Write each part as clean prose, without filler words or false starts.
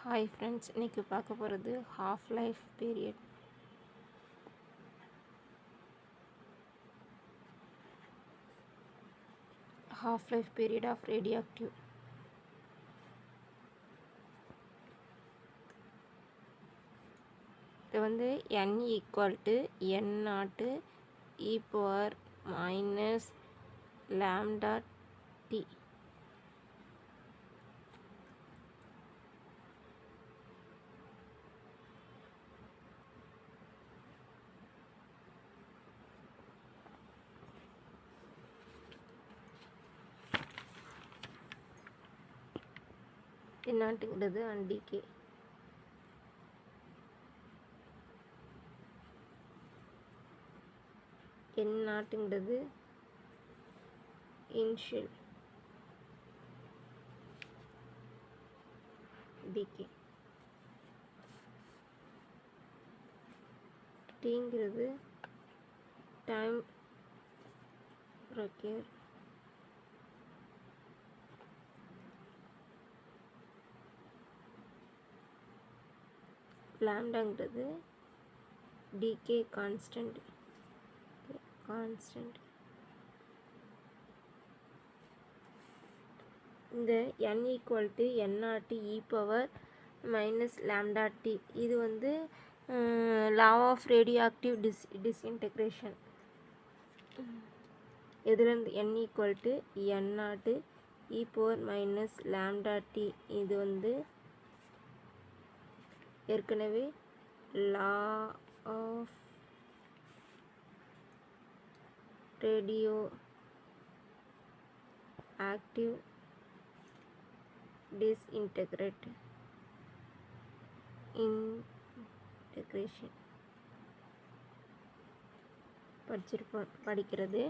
Hi friends, இன்றைக்கி பார்க்க போகிறது half life period. Half life period of radioactive. இது வந்து n = n0 e⁻ λT. n0ங்கிறது அன்டிகே. n0ங்கிறது இனிஷியல் டிகே. tங்கிறது டைம் ரெக்யர். லாம்டாங்கிறது டிகே கான்ஸ்டன்ட். இந்த n = n0 e⁻ λT. இது வந்து லா ஆஃப் ரேடியோஆக்டிவ் டிஸ்இன்டெக்ரேஷன். இதுலேருந்து n = n0 e⁻ λT. இது வந்து ஏற்கனவே லா ஆஃப் ரேடியோ ஆக்டிவ் டிஸ்இன்டெக்ரேஷன் படிக்கிறது.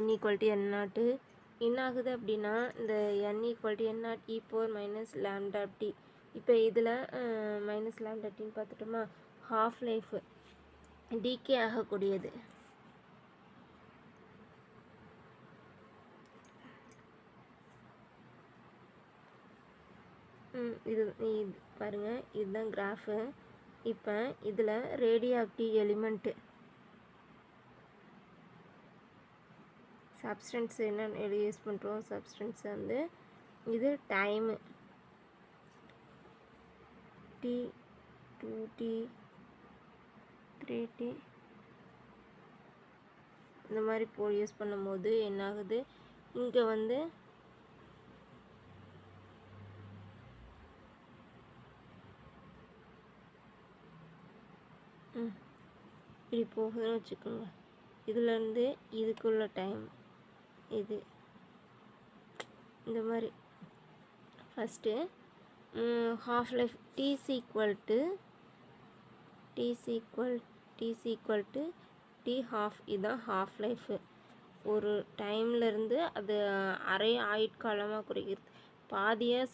n = n0 என்ன ஆகுது அப்படின்னா, இந்த n = n0 e⁻ λT. இப்போ இதில் -λTன்னு பார்த்துட்டோமா, ஹாஃப் லைஃப் டிகே ஆகக்கூடியது. இது பாருங்கள், இதுதான் கிராஃபு. இப்போ இதில் ரேடியோஆக்டிவ் எலிமெண்ட்டு சப்ஸ்டன்ஸ் என்ன யூஸ் பண்ணுறோம், சப்ஸ்டன்ஸ் வந்து இது டைமு T 2T 3T இந்த மாதிரி யூஸ் பண்ணும்போது என்ன ஆகுது, இங்கே வந்து இப்படி போகுதுன்னு வச்சுக்கோங்க. இதுலேருந்து இதுக்குள்ள டைம் இது இந்த மாதிரி. ஃபஸ்ட்டு ஹாஃப் லைஃப் T ½ இதுதான் ஹாஃப் லைஃபு. ஒரு டைம்லேருந்து அது அரை ஆயுட்காலமாக குறைகிறது. பாதியாக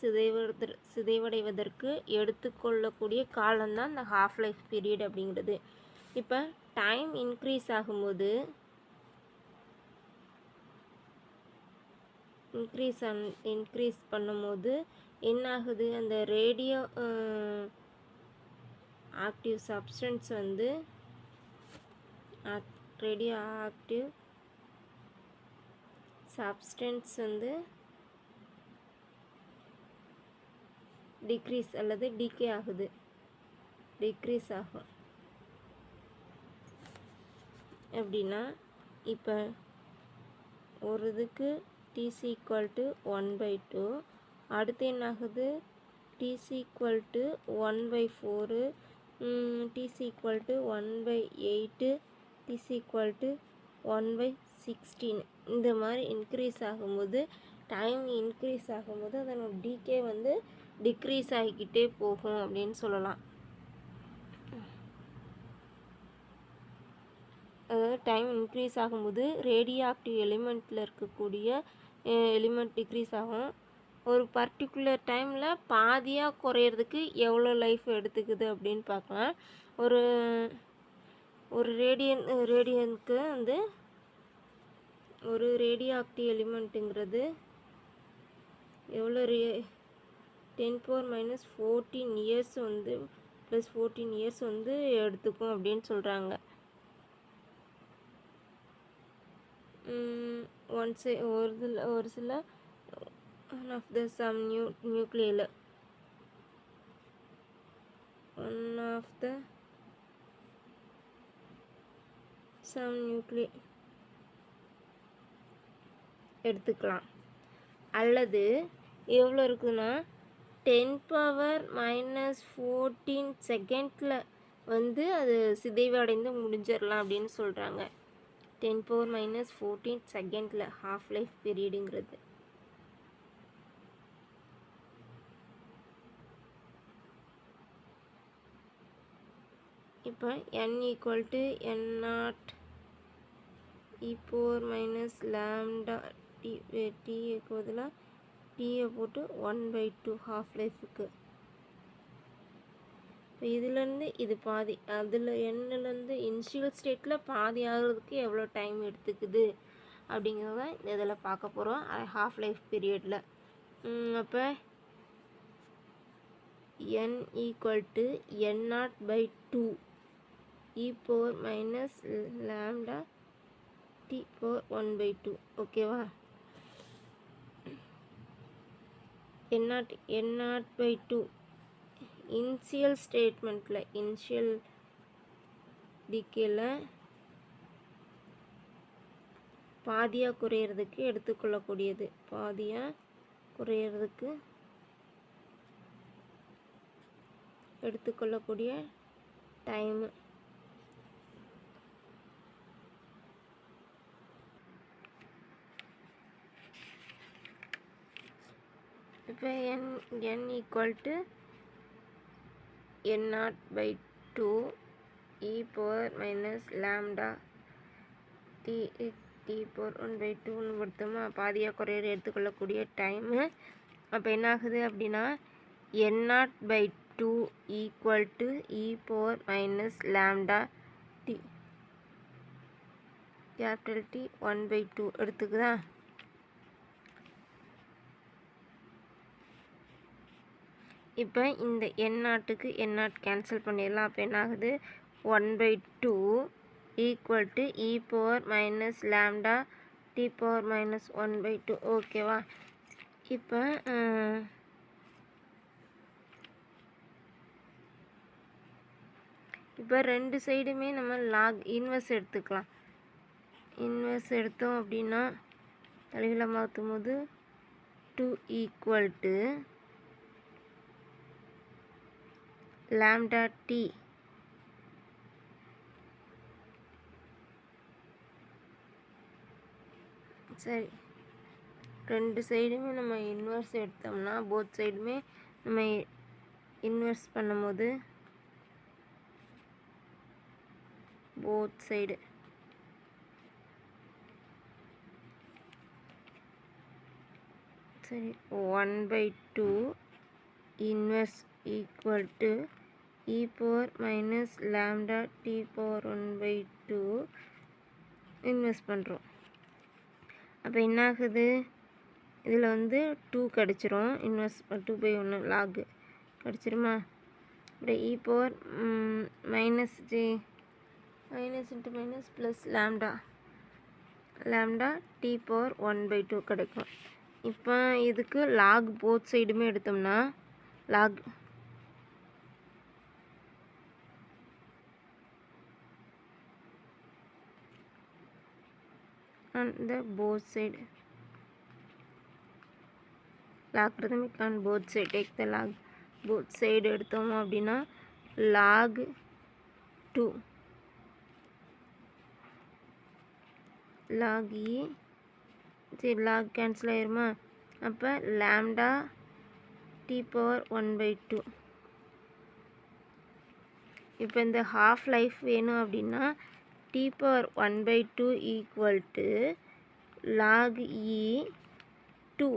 சிதைவடைவதற்கு எடுத்துக்கொள்ளக்கூடிய காலம்தான் இந்த ஹாஃப் லைஃப் பீரியட் அப்படிங்கிறது. இப்போ டைம் இன்க்ரீஸ் பண்ணும்போது என்ன ஆகுது, அந்த ரேடியோ ஆக்டிவ் சப்ஸ்டன்ஸ் வந்து டிக்ரீஸ் அல்லது டிகே ஆகுது. டிக்ரீஸ் ஆகும் எப்படின்னா, இப்போ ஒரு இதுக்கு T = 1/2, அடுத்து என்ன ஆகுது, T = 1/4, T = 1/8, T = 1/16. இந்த மாதிரி இன்க்ரீஸ் ஆகும்போது, டைம் இன்க்ரீஸ் ஆகும்போது அதனோட டிகே வந்து டிக்ரீஸ் ஆகிக்கிட்டே போகும் அப்படின்னு சொல்லலாம். அதாவது டைம் இன்க்ரீஸ் ஆகும்போது ரேடியோஆக்டிவ் எலிமெண்ட்டில் இருக்கக்கூடிய எலிமெண்ட் டிக்ரீஸ் ஆகும். ஒரு பர்டிகுலர் டைமில் பாதியாக குறையிறதுக்கு எவ்வளோ லைஃப் எடுத்துக்குது அப்படின்னு பார்க்கலாம். ஒரு ரேடியனுக்கு வந்து ஒரு ரேடியோஆக்டிவ் எலிமெண்ட்டுங்கிறது எவ்வளோ 10⁻14 இயர்ஸ் வந்து ப்ளஸ் 14 இயர்ஸ் வந்து எடுத்துக்கும் அப்படின்னு சொல்கிறாங்க. ஒரு சில ஒன் ஆஃப் த சம் நியூக்ளியில் ஒன் ஆஃப் த சம் நியூக்ளியை எடுத்துக்கலாம். அல்லது எவ்வளோ இருக்குன்னா 10⁻14 செகண்டில் வந்து அது சிதைவடைந்து முடிஞ்சிடலாம் அப்படின்னு சொல்கிறாங்க. 10⁻14 செகண்டில் ஹாஃப் லைஃப் பீரியடுங்கிறது. இப்போ n = n0 e⁻ lambda t பதிலாக டீயை போட்டு 1/2 ஹாஃப் லைஃபுக்கு. இப்போ இதுலேருந்து இது பாதி, அதில் எண்ணிலேருந்து இனிஷியல் ஸ்டேட்டில் பாதி ஆகிறதுக்கு எவ்வளோ டைம் எடுத்துக்குது அப்படிங்கிறத இதில் பார்க்க போகிறோம் ஹாஃப் லைஃப் பீரியடில். அப்போ n = n0/2 e⁻ lambda t/1/2. ஓகேவா? n0/2 இனிஷியல் ஸ்டேட்மெண்ட்டில் இனிஷியல் டிகேல பாதியாக குறையிறதுக்கு எடுத்துக்கொள்ளக்கூடியது, பாதியாக குறையிறதுக்கு எடுத்துக்கொள்ளக்கூடிய டைமு. இப்போ n = n0/2 e⁻ lambda t/1/2ன்னு கொடுத்தோமா, பாதியாக குறையிற எடுத்துக்கொள்ளக்கூடிய டைமு. அப்போ என்ன ஆகுது அப்படின்னா n0/2 = e⁻ lambda t capital T 1/2 எடுத்துக்குதா. இப்போ இந்த n0க்கு n0 கேன்சல் பண்ணிடலாம். அப்போ என்ன ஆகுது 1/2 = e⁻ lambda t⁻1/2. ஓகேவா? இப்போ ரெண்டு சைடுமே நம்ம லாக் இன்வெர்ஸ் எடுத்துக்கலாம். இன்வெர்ஸ் எடுத்தோம் அப்படின்னா தலைகீழ மாற்றும் போது 2 = lambda t சரி, ரெண்டு சைடுமே நம்ம இன்வெர்ஸ் எடுத்தோம்னா போத் சைடுமே நம்ம இன்வெர்ஸ் பண்ணும்போது போத் சைடு சரி 1/2 inverse = e⁻ lambda t/1/2 inverse பண்ணுறோம். அப்போ என்ன ஆகுது, இதில் வந்து 2 கிடச்சிரும், இன்வெர்ஸ் 2/1 லாகு கிடச்சிருமா. இப்படி e⁻ ப்ளஸ் lambda t/1/2 கிடைக்கும். இப்போ இதுக்கு லாக் போத் சைடுமே எடுத்தோம்னா lock on the both side, logarithm on both side, take the log both side எடுத்தோம் அப்படின்னா log 2 log e சரி log கேன்சல் ஆயிருமா. அப்போ lambda t/1/2. இப்போ இந்த ஹாஃப் லைஃப் வேணும் அப்படின்னா t/1/2 = log e 2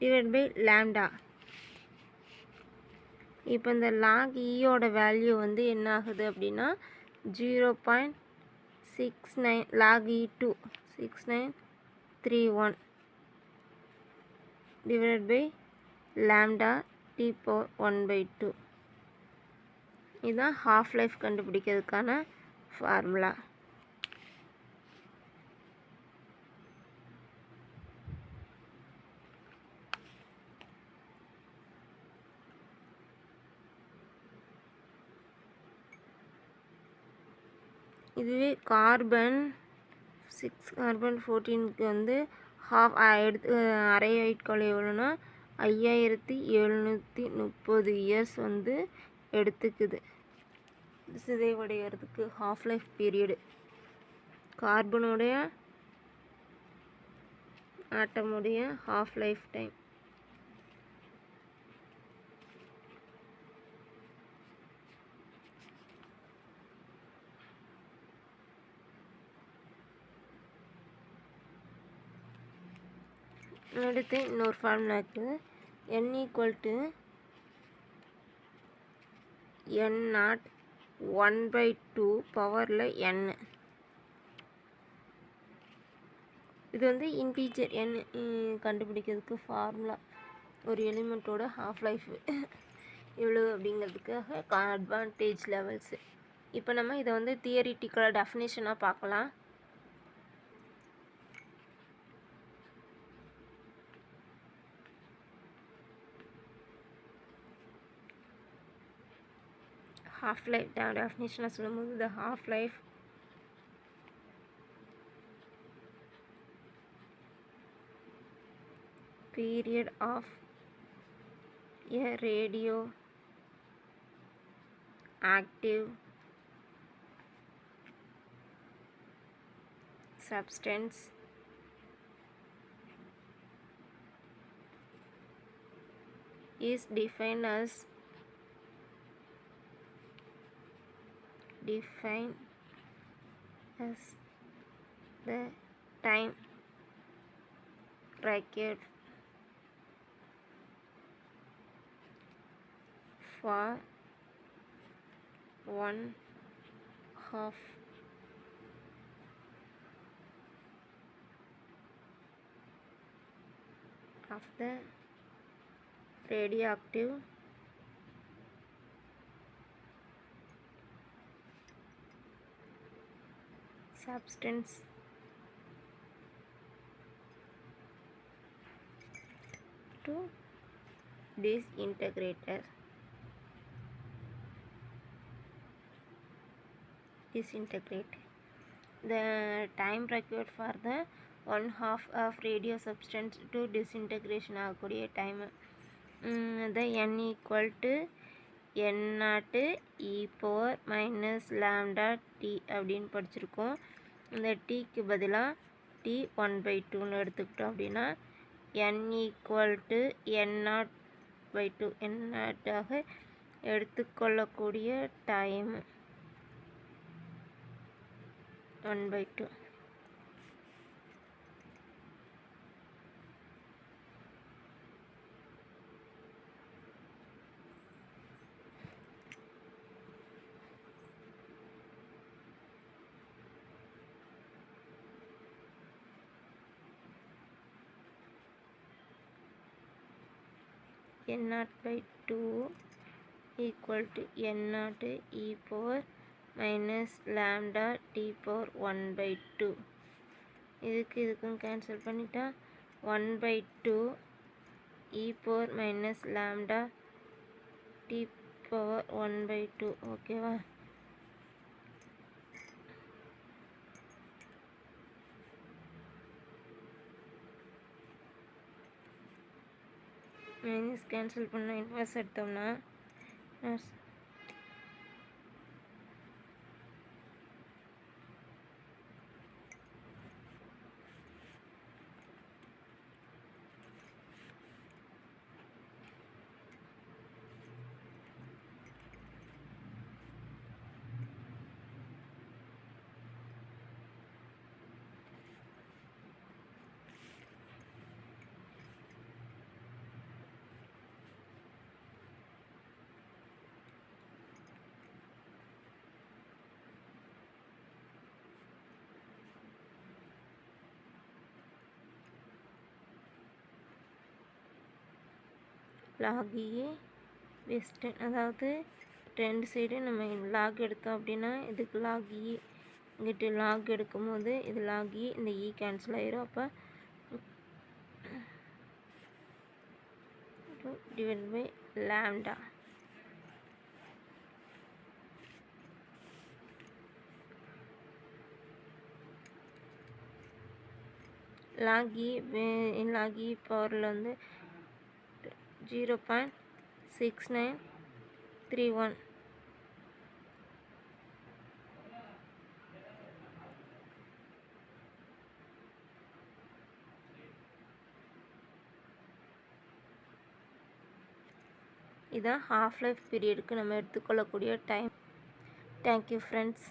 / lambda. இப்போ இந்த log ஈயோட வேல்யூ வந்து என்ன ஆகுது அப்படின்னா 0.69 log e 2 6931 / lambda t power 1/2. இதுதான் ஹாஃப் லைஃப் கண்டுபிடிக்கிறதுக்கான ஃபார்முலா. இதுவே கார்பன் 6 கார்பன் 14க்கு வந்து அரை ஆயுட்காலம் எவ்வளோன்னா 5730 இயர்ஸ் வந்து எடுத்துக்குது சிதைவடைகிறதுக்கு ஹாஃப் லைஃப் பீரியடு. கார்பனுடைய ஆட்டமுடைய ஹாஃப் லைஃப் டைம். அடுத்து இன்னொரு ஃபார்முலா இருக்குது. n = n0 1/2 பவரில் n. இது வந்து இன்டீஜர் n கண்டுபிடிக்கிறதுக்கு ஃபார்முலா. ஒரு எலிமெண்ட்டோட ஹாஃப் லைஃப் இவ்வளோ அப்படிங்கிறதுக்காக அட்வான்டேஜ் லெவல்ஸு. இப்போ நம்ம இதை வந்து தியரிட்டிக்கல் டெஃபினேஷனாக பார்க்கலாம். half life definition சொல்லும்போது the half life period of a radioactive substance is defined as the time required for 1/2 of the radioactive substance to disintegrate. The time required for the 1/2 of radio substance to disintegration ஆகக்கூடிய time. the n = n0 e power minus lambda t அப்படின்னு படிச்சிருக்கோம். இந்த டீக்கு பதிலாக t 1/2ன்னு எடுத்துக்கிட்டோம் அப்படின்னா n = n0/2 n0ஆக எடுத்துக்கொள்ளக்கூடிய time 1/2. n0/2 = n0 e power minus lambda t power 1/2. இதுக்கும் கேன்சல் பண்ணிட்டா 1/2 e power minus lambda t power 1/2. ஓகேவா? மைனஸ் கேன்சல் பண்ண இன்வெர்ஸ் எடுத்தோம்னா லாக் இ வெஸ்டர்ன், அதாவது ரெண்டு சைடு நம்ம லாக் எடுத்தோம் அப்படின்னா இதுக்கு லாக் இ, இங்கிட்டு லாக் எடுக்கும் போது இது லாக் இ, இந்த இ கேன்சல் ஆயிரும். அப்போ டிவைட் பை லாம்டா. லாக் இ பவரில் வந்து 0.6931. இதான் ஹாஃப் லைஃப் பீரியடுக்கு நம்ம எடுத்துக்கொள்ளக்கூடிய டைம். Thank you friends.